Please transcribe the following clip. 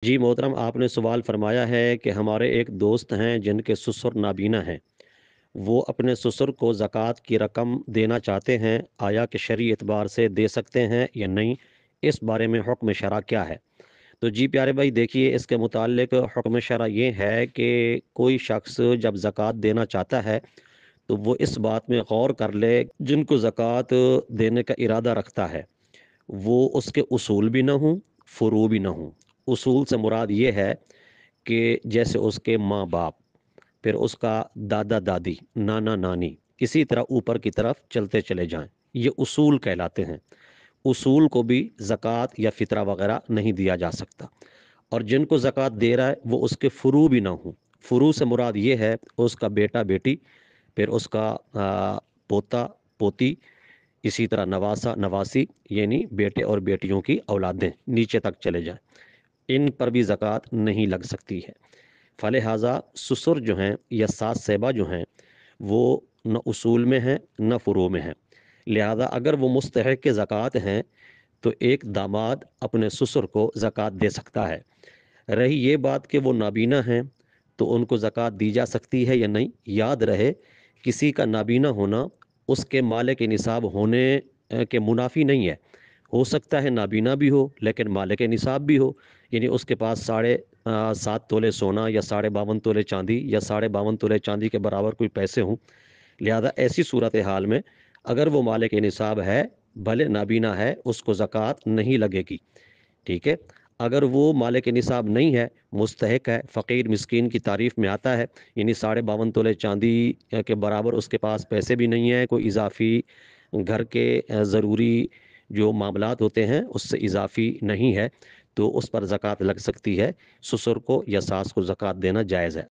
जी मोहतरम, आपने सवाल फरमाया है कि हमारे एक दोस्त हैं जिनके ससुर नाबीना हैं। वो अपने ससुर को ज़कात की रकम देना चाहते हैं। आया कि शरई एतबार से दे सकते हैं या नहीं? इस बारे में हुक्म शरा क्या है? तो जी प्यारे भाई, देखिए, इसके मुतालिक हुक्म शरा ये है कि कोई शख्स जब ज़कात देना चाहता है तो वो इस बात में गौर कर ले, जिनको ज़कात देने का इरादा रखता है वो उसके उसूल भी ना हों, फ़ुरू भी ना हों। उसूल से मुराद ये है कि जैसे उसके माँ बाप, फिर उसका दादा दादी, नाना नानी, इसी तरह ऊपर की तरफ चलते चले जाएं, ये उसूल कहलाते हैं। उसूल को भी ज़कात या फ़ितरा वगैरह नहीं दिया जा सकता। और जिनको ज़कात दे रहा है वो उसके फ़ुरू भी ना हों। फ़ुरू से मुराद ये है उसका बेटा बेटी, फिर उसका पोता पोती, इसी तरह नवासा नवासी, यानी बेटे और बेटियों की औलादें नीचे तक चले जाएं, इन पर भी ज़कात नहीं लग सकती है। फलिहाजा ससुर जो हैं या सास सैबा जो हैं वो न उसूल में हैं न फ़ुरू में हैं। लिहाजा अगर वो मुस्तहिक़ ज़कात हैं तो एक दामाद अपने ससुर को ज़कात दे सकता है। रही ये बात कि वो नाबीना हैं तो उनको ज़कात दी जा सकती है या नहीं? याद रहे, किसी का नाबीना होना उसके मालिक निसाब होने के मुनाफी नहीं है। हो सकता है नाबीना भी हो लेकिन मालिक निसाब भी हो, यानी उसके पास 7.5 तोले सोना या 52.5 तोले चांदी या 52.5 तोले चांदी के बराबर कोई पैसे हों। लिहाजा ऐसी सूरत हाल में अगर वो मालिक निसाब है, भले नाबीना है, उसको ज़कात नहीं लगेगी। ठीक है। अगर वो मालिक निसाब नहीं है, मुस्तहिक है, फ़कीर मिस्कीन की तारीफ में आता है, यानी 52.5 तोले चांदी के बराबर उसके पास पैसे भी नहीं है, कोई इजाफी घर के ज़रूरी जो मामलात होते हैं उससे इजाफी नहीं है, तो उस पर ज़कात लग सकती है। ससुर को या सास को ज़कात देना जायज़ है।